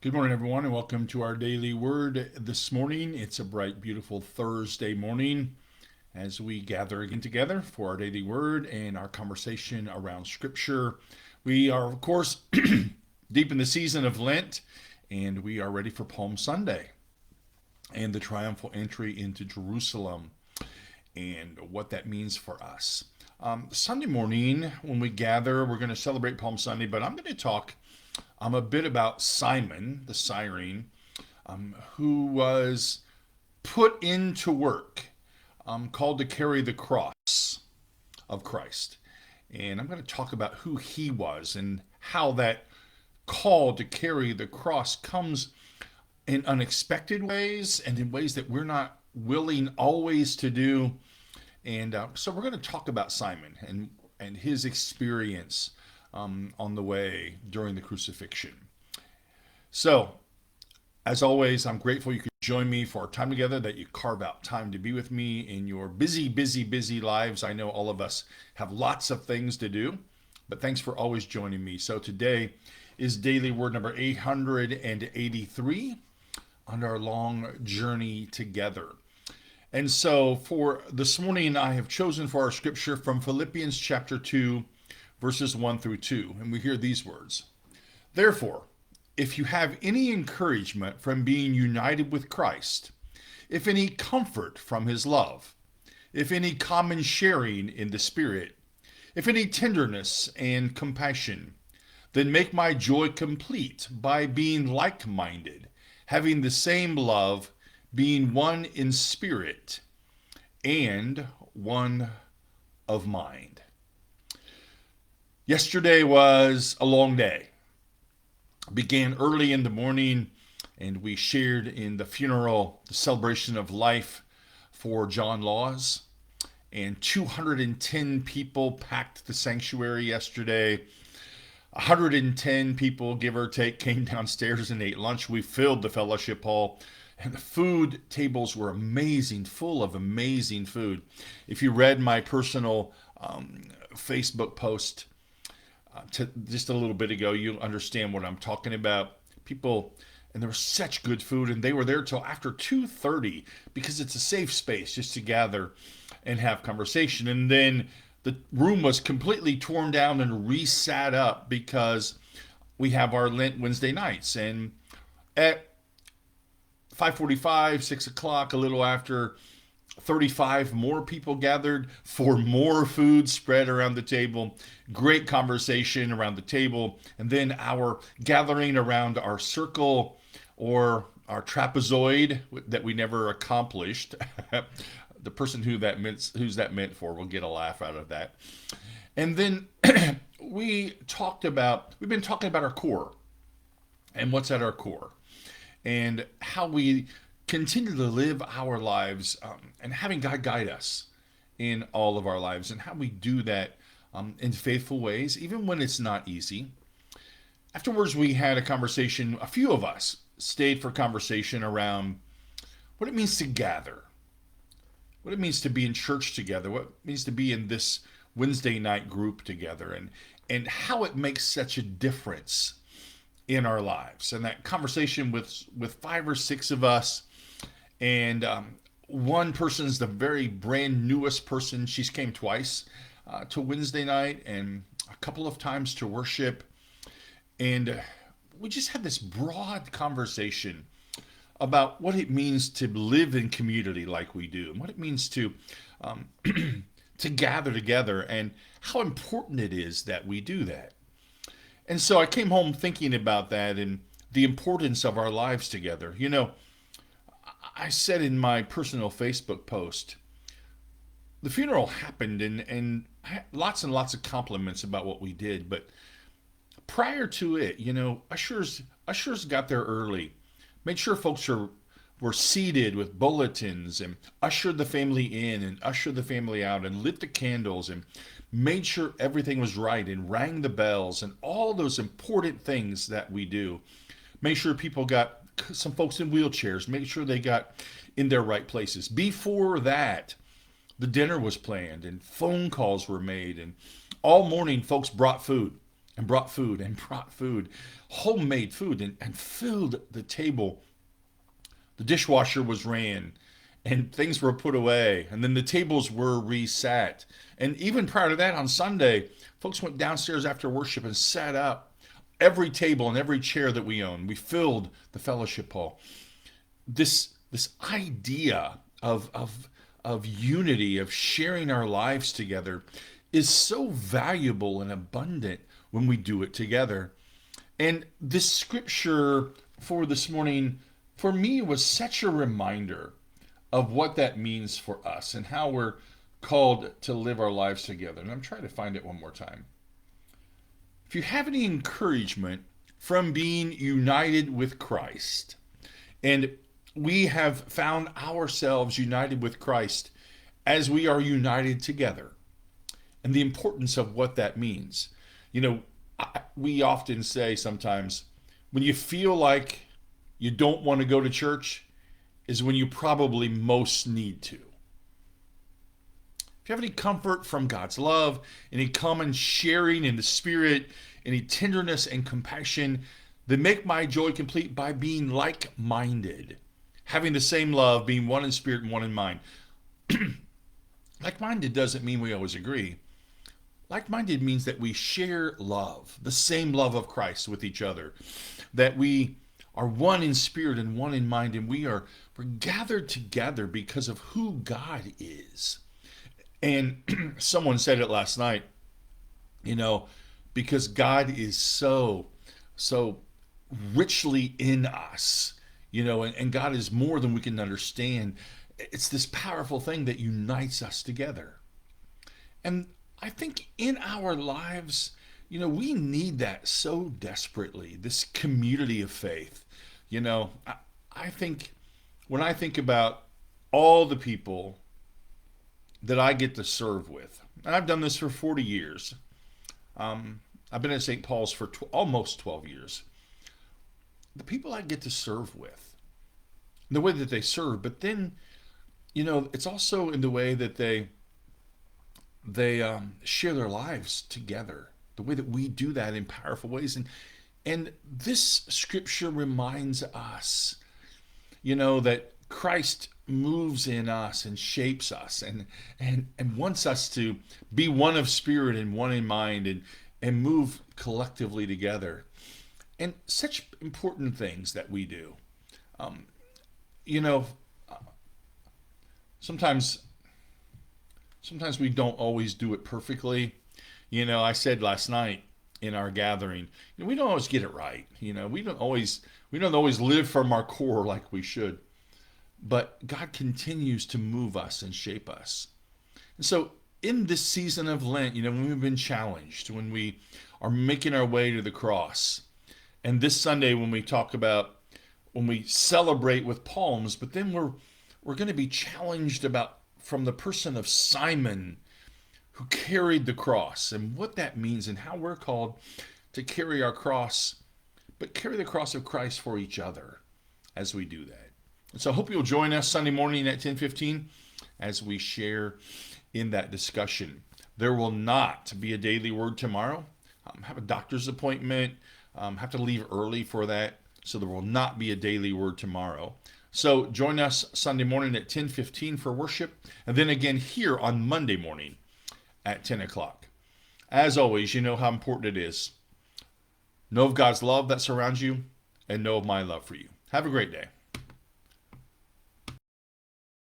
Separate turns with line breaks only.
Good morning, everyone, and welcome to our daily word this morning. It's a bright, beautiful Thursday morning as we gather again together for our daily word and our conversation around Scripture. We are, of course, deep in the season of Lent, and we are ready for Palm Sunday and the triumphal entry into Jerusalem and what that means for us. Sunday morning, when we gather, we're going to celebrate Palm Sunday, but I'm going to talk a bit about Simon, the Cyrene, who was put into work, called to carry the cross of Christ. And I'm going to talk about who he was and how that call to carry the cross comes in unexpected ways and in ways that we're not willing always to do. And so we're going to talk about Simon and his experience on the way during the crucifixion. So, as always, I'm grateful you could join me for our time together, that you carve out time to be with me in your busy, busy, busy lives. I know all of us have lots of things to do, but thanks for always joining me. So, today is daily word number 883 on our long journey together. And so, for this morning, I have chosen for our scripture from Philippians chapter 2, verses 1 through 2. And we hear these words: Therefore, if you have any encouragement from being united with Christ, if any comfort from his love, if any common sharing in the Spirit, if any tenderness and compassion, then make my joy complete by being like minded, having the same love, being one in spirit and one of mind. Yesterday was a long day. Began early in the morning, and we shared in the funeral, the celebration of life for John Laws. And 210 people packed the sanctuary yesterday. 110 people, give or take, came downstairs and ate lunch. We filled the fellowship hall, and the food tables were amazing, full of amazing food. If you read my personal Facebook post just a little bit ago, you'll understand what I'm talking about. People, and there was such good food, and they were there till after 2:30 because it's a safe space just to gather and have conversation. And then the room was completely torn down and resat up because we have our Lent Wednesday nights. And at 5:45, 6 o'clock, a little after, 35 more people gathered for more food spread around the table. Great conversation around the table. And then our gathering around our circle or our trapezoid that we never accomplished. The person who's that meant for will get a laugh out of that. And then we've been talking about our core and what's at our core and how we continue to live our lives and having God guide us in all of our lives and how we do that in faithful ways, even when it's not easy. Afterwards, we had a conversation. A few of us stayed for conversation around what it means to gather, what it means to be in church together, what it means to be in this Wednesday night group together, and how it makes such a difference in our lives. And that conversation with 5 or 6 of us, and one person's the very brand newest person. She's came twice to Wednesday night and a couple of times to worship. And we just had this broad conversation about what it means to live in community like we do, and what it means to to gather together, and how important it is that we do that. And so I came home thinking about that and the importance of our lives together. You know, I said in my personal Facebook post, the funeral happened and lots and lots of compliments about what we did. But prior to it, you know, ushers got there early, made sure were seated with bulletins and ushered the family in and ushered the family out and lit the candles and made sure everything was right and rang the bells and all those important things that we do. Made sure people got some folks in wheelchairs, made sure they got in their right places. Before that, the dinner was planned and phone calls were made, and all morning folks brought food. and brought food, homemade food, and filled the table. The dishwasher was ran and things were put away, and then the tables were reset. And even prior to that, on Sunday, folks went downstairs after worship and sat up every table and every chair that we own. We filled the fellowship hall. This idea of unity, of sharing our lives together, is so valuable and abundant when we do it together. And this scripture for this morning, for me, was such a reminder of what that means for us and how we're called to live our lives together. And I'm trying to find it one more time. If you have any encouragement from being united with Christ, and we have found ourselves united with Christ as we are united together, and the importance of what that means. You know, we often say sometimes, when you feel like you don't want to go to church is when you probably most need to. If you have any comfort from God's love, any common sharing in the Spirit, any tenderness and compassion, then make my joy complete by being like-minded, having the same love, being one in spirit and one in mind. Like-minded doesn't mean we always agree. Like-minded means that we share love, the same love of Christ with each other, that we are one in spirit and one in mind, and we're gathered together because of who God is. And someone said it last night, you know, because God is so richly in us, you know, and God is more than we can understand. It's this powerful thing that unites us together. And I think in our lives, you know, we need that so desperately, this community of faith. You know, I think when I think about all the people that I get to serve with, and I've done this for 40 years. I've been at St. Paul's for almost 12 years. The people I get to serve with, the way that they serve, but then, you know, it's also in the way that they share their lives together, the way that we do that in powerful ways. And this scripture reminds us, you know, that Christ moves in us and shapes us and wants us to be one of spirit and one in mind and move collectively together. And such important things that we do. You know, sometimes we don't always do it perfectly. You know, I said last night in our gathering, you know, we don't always get it right. You know, we don't always live from our core like we should. But God continues to move us and shape us. And so in this season of Lent, you know, when we've been challenged, when we are making our way to the cross, and this Sunday when we celebrate with palms, but then we're going to be challenged about from the person of Simon, who carried the cross, and what that means and how we're called to carry our cross, but carry the cross of Christ for each other as we do that. And so I hope you'll join us Sunday morning at 10:15 as we share in that discussion. There will not be a daily word tomorrow. I have a doctor's appointment. Have to leave early for that. So there will not be a daily word tomorrow. So join us Sunday morning at 10:15 for worship, and then again here on Monday morning at 10 o'clock. As always, you know how important it is. Know of God's love that surrounds you, and know of my love for you. Have a great day.